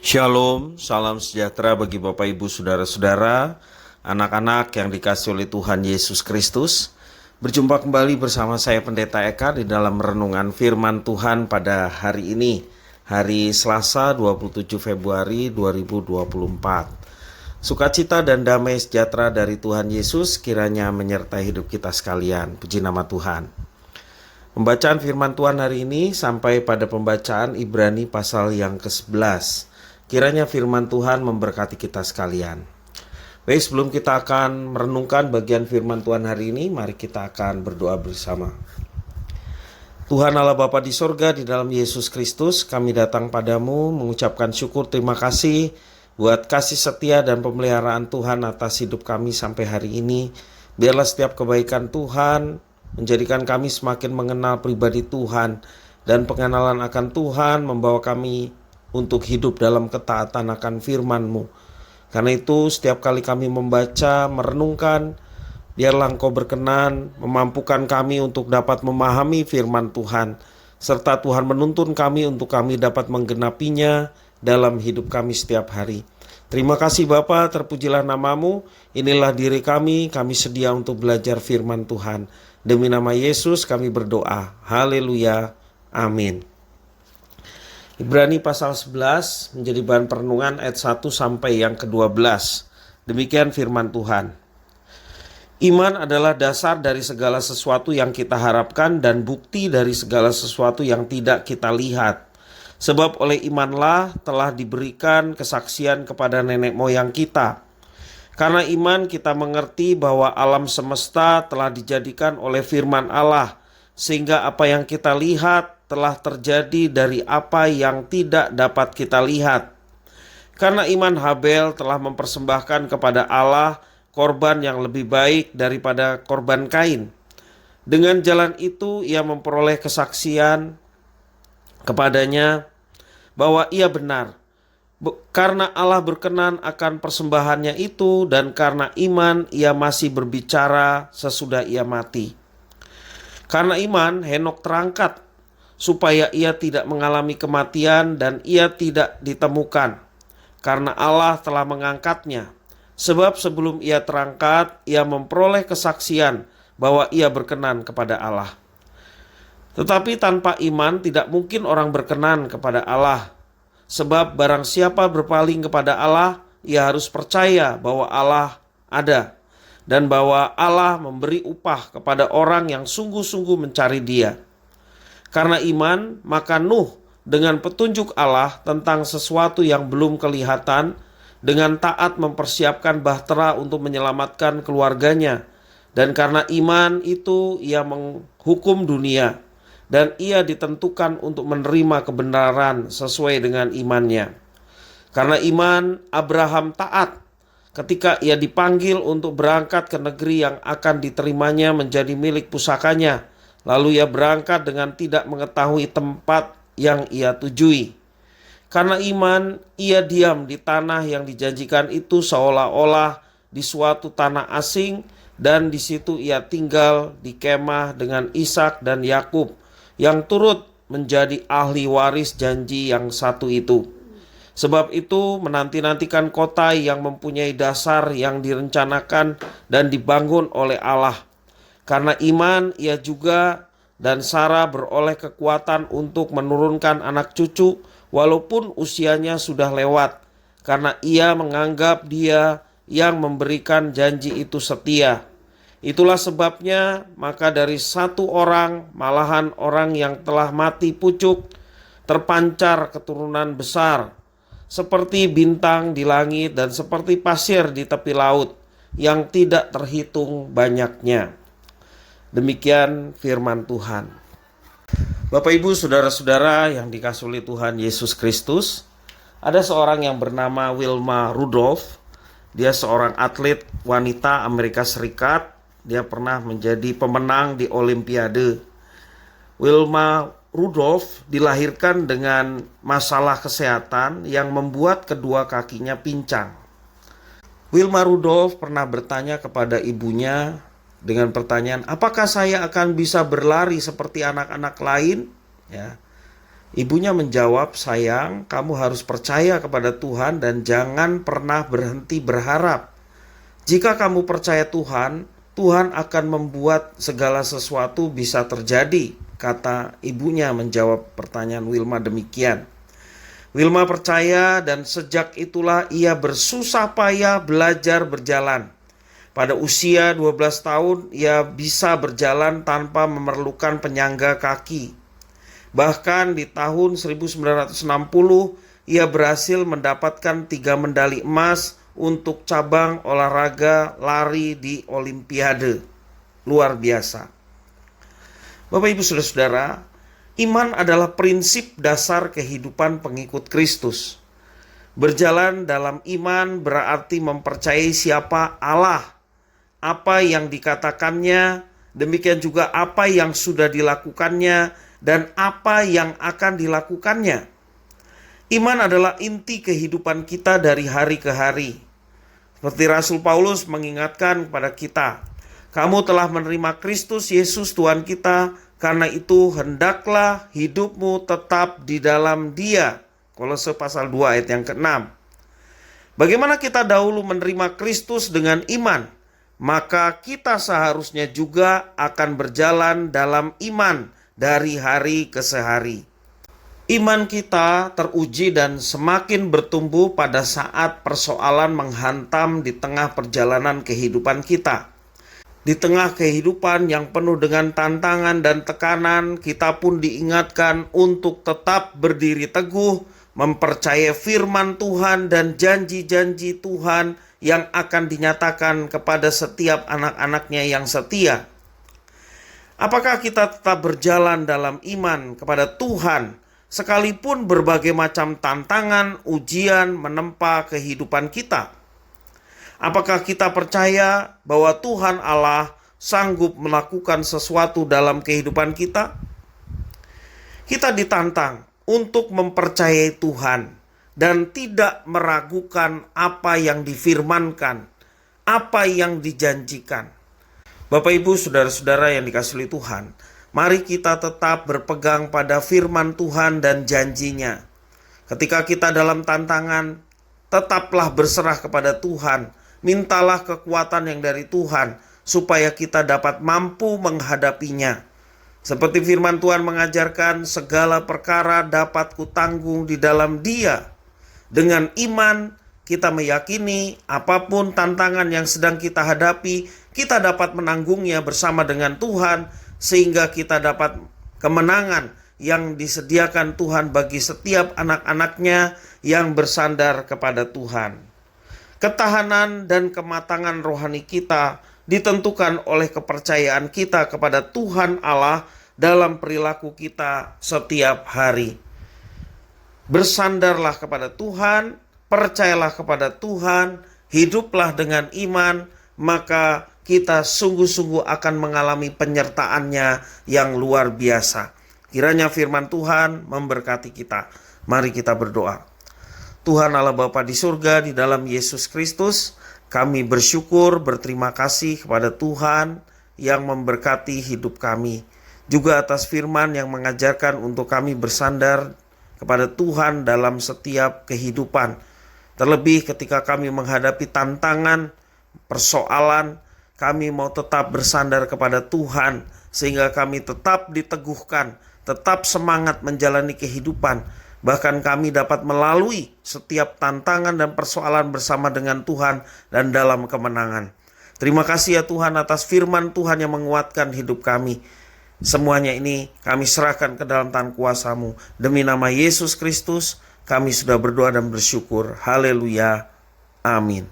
Shalom, salam sejahtera bagi Bapak Ibu Saudara-saudara, anak-anak yang dikasihi oleh Tuhan Yesus Kristus. Berjumpa kembali bersama saya Pendeta Eka di dalam renungan firman Tuhan pada hari ini, hari Selasa 27 Februari 2024. Sukacita dan damai sejahtera dari Tuhan Yesus kiranya menyertai hidup kita sekalian. Puji nama Tuhan. Pembacaan firman Tuhan hari ini sampai pada pembacaan Ibrani pasal yang ke-11. Kiranya firman Tuhan memberkati kita sekalian. Baik, sebelum kita akan merenungkan bagian firman Tuhan hari ini, mari kita akan berdoa bersama. Tuhan Allah Bapa di sorga, di dalam Yesus Kristus, kami datang padamu mengucapkan syukur terima kasih buat kasih setia dan pemeliharaan Tuhan atas hidup kami sampai hari ini. Biarlah setiap kebaikan Tuhan menjadikan kami semakin mengenal pribadi Tuhan, dan pengenalan akan Tuhan membawa kami untuk hidup dalam ketaatan akan firman-Mu. Karena itu setiap kali kami membaca, merenungkan, biarlah Engkau berkenan memampukan kami untuk dapat memahami firman Tuhan, serta Tuhan menuntun kami untuk kami dapat menggenapinya dalam hidup kami setiap hari. Terima kasih Bapa, terpujilah nama-Mu. Inilah diri kami sedia untuk belajar firman Tuhan. Demi nama Yesus kami berdoa. Haleluya. Amin. Ibrani pasal 11 menjadi bahan perenungan ayat 1 sampai yang ke-12. Demikian firman Tuhan. Iman adalah dasar dari segala sesuatu yang kita harapkan dan bukti dari segala sesuatu yang tidak kita lihat. Sebab oleh imanlah telah diberikan kesaksian kepada nenek moyang kita. Karena iman kita mengerti bahwa alam semesta telah dijadikan oleh firman Allah, sehingga apa yang kita lihat telah terjadi dari apa yang tidak dapat kita lihat. Karena iman Habel telah mempersembahkan kepada Allah korban yang lebih baik daripada korban Kain. Dengan jalan itu ia memperoleh kesaksian kepadanya bahwa ia benar. Karena Allah berkenan akan persembahannya itu, dan karena iman ia masih berbicara sesudah ia mati. Karena iman Henok terangkat supaya ia tidak mengalami kematian dan ia tidak ditemukan, karena Allah telah mengangkatnya. Sebab sebelum ia terangkat, ia memperoleh kesaksian bahwa ia berkenan kepada Allah. Tetapi tanpa iman tidak mungkin orang berkenan kepada Allah. Sebab barang siapa berpaling kepada Allah, ia harus percaya bahwa Allah ada, dan bahwa Allah memberi upah kepada orang yang sungguh-sungguh mencari Dia. Karena iman, maka Nuh dengan petunjuk Allah tentang sesuatu yang belum kelihatan, dengan taat mempersiapkan bahtera untuk menyelamatkan keluarganya. Dan karena iman itu ia menghukum dunia, dan ia ditentukan untuk menerima kebenaran sesuai dengan imannya. Karena iman, Abraham taat ketika ia dipanggil untuk berangkat ke negeri yang akan diterimanya menjadi milik pusakanya. Lalu ia berangkat dengan tidak mengetahui tempat yang ia tujui. Karena iman, ia diam di tanah yang dijanjikan itu seolah-olah di suatu tanah asing, dan di situ ia tinggal di kemah dengan Ishak dan Yakub yang turut menjadi ahli waris janji yang satu itu. Sebab itu menanti-nantikan kota yang mempunyai dasar yang direncanakan dan dibangun oleh Allah. Karena iman ia juga dan Sarah beroleh kekuatan untuk menurunkan anak cucu walaupun usianya sudah lewat, karena ia menganggap Dia yang memberikan janji itu setia. Itulah sebabnya maka dari satu orang, malahan orang yang telah mati pucuk, terpancar keturunan besar, seperti bintang di langit dan seperti pasir di tepi laut, yang tidak terhitung banyaknya. Demikian firman Tuhan. Bapak Ibu Saudara-saudara yang dikasihi oleh Tuhan Yesus Kristus, ada seorang yang bernama Wilma Rudolph. Dia seorang atlet wanita Amerika Serikat. Dia pernah menjadi pemenang di Olimpiade. Wilma Rudolph dilahirkan dengan masalah kesehatan yang membuat kedua kakinya pincang. Wilma Rudolph pernah bertanya kepada ibunya dengan pertanyaan, apakah saya akan bisa berlari seperti anak-anak lain? Ya. Ibunya menjawab, "Sayang, kamu harus percaya kepada Tuhan dan jangan pernah berhenti berharap. Jika kamu percaya Tuhan, Tuhan akan membuat segala sesuatu bisa terjadi," kata ibunya menjawab pertanyaan Wilma demikian. Wilma percaya dan sejak itulah ia bersusah payah belajar berjalan. Pada usia 12 tahun ia bisa berjalan tanpa memerlukan penyangga kaki. Bahkan di tahun 1960 ia berhasil mendapatkan 3 medali emas untuk cabang olahraga lari di Olimpiade. Luar biasa. Bapak Ibu Saudara-saudara, iman adalah prinsip dasar kehidupan pengikut Kristus. Berjalan dalam iman berarti mempercayai siapa Allah, apa yang dikatakannya, demikian juga apa yang sudah dilakukannya, dan apa yang akan dilakukannya. Iman adalah inti kehidupan kita dari hari ke hari. Seperti Rasul Paulus mengingatkan kepada kita, "Kamu telah menerima Kristus Yesus Tuhan kita, karena itu hendaklah hidupmu tetap di dalam Dia." Kolose pasal 2 ayat yang ke-6. Bagaimana kita dahulu menerima Kristus dengan iman, maka kita seharusnya juga akan berjalan dalam iman dari hari ke hari. Iman kita teruji dan semakin bertumbuh pada saat persoalan menghantam di tengah perjalanan kehidupan kita. Di tengah kehidupan yang penuh dengan tantangan dan tekanan, kita pun diingatkan untuk tetap berdiri teguh, mempercayai firman Tuhan dan janji-janji Tuhan yang akan dinyatakan kepada setiap anak-anaknya yang setia. Apakah kita tetap berjalan dalam iman kepada Tuhan sekalipun berbagai macam tantangan, ujian menempa kehidupan kita? Apakah kita percaya bahwa Tuhan Allah sanggup melakukan sesuatu dalam kehidupan kita? Kita ditantang untuk mempercayai Tuhan dan tidak meragukan apa yang difirmankan, apa yang dijanjikan. Bapak Ibu Saudara-saudara yang dikasihi Tuhan, mari kita tetap berpegang pada firman Tuhan dan janjinya. Ketika kita dalam tantangan, tetaplah berserah kepada Tuhan. Mintalah kekuatan yang dari Tuhan supaya kita dapat mampu menghadapinya. Seperti firman Tuhan mengajarkan, segala perkara dapat kutanggung di dalam Dia. Dengan iman, kita meyakini apapun tantangan yang sedang kita hadapi, kita dapat menanggungnya bersama dengan Tuhan, sehingga kita dapat kemenangan yang disediakan Tuhan bagi setiap anak-anaknya yang bersandar kepada Tuhan. Ketahanan dan kematangan rohani kita ditentukan oleh kepercayaan kita kepada Tuhan Allah dalam perilaku kita setiap hari. Bersandarlah kepada Tuhan, percayalah kepada Tuhan, hiduplah dengan iman, maka kita sungguh-sungguh akan mengalami penyertaan-Nya yang luar biasa. Kiranya firman Tuhan memberkati kita. Mari kita berdoa. Tuhan Allah Bapa di surga, di dalam Yesus Kristus, kami bersyukur, berterima kasih kepada Tuhan yang memberkati hidup kami. Juga atas firman yang mengajarkan untuk kami bersandar kepada Tuhan dalam setiap kehidupan. Terlebih ketika kami menghadapi tantangan, persoalan, kami mau tetap bersandar kepada Tuhan, sehingga kami tetap diteguhkan, tetap semangat menjalani kehidupan. Bahkan kami dapat melalui setiap tantangan dan persoalan bersama dengan Tuhan dan dalam kemenangan. Terima kasih ya Tuhan atas firman Tuhan yang menguatkan hidup kami. Semuanya ini kami serahkan ke dalam tangan kuasa-Mu. Demi nama Yesus Kristus, kami sudah berdoa dan bersyukur. Haleluya. Amin.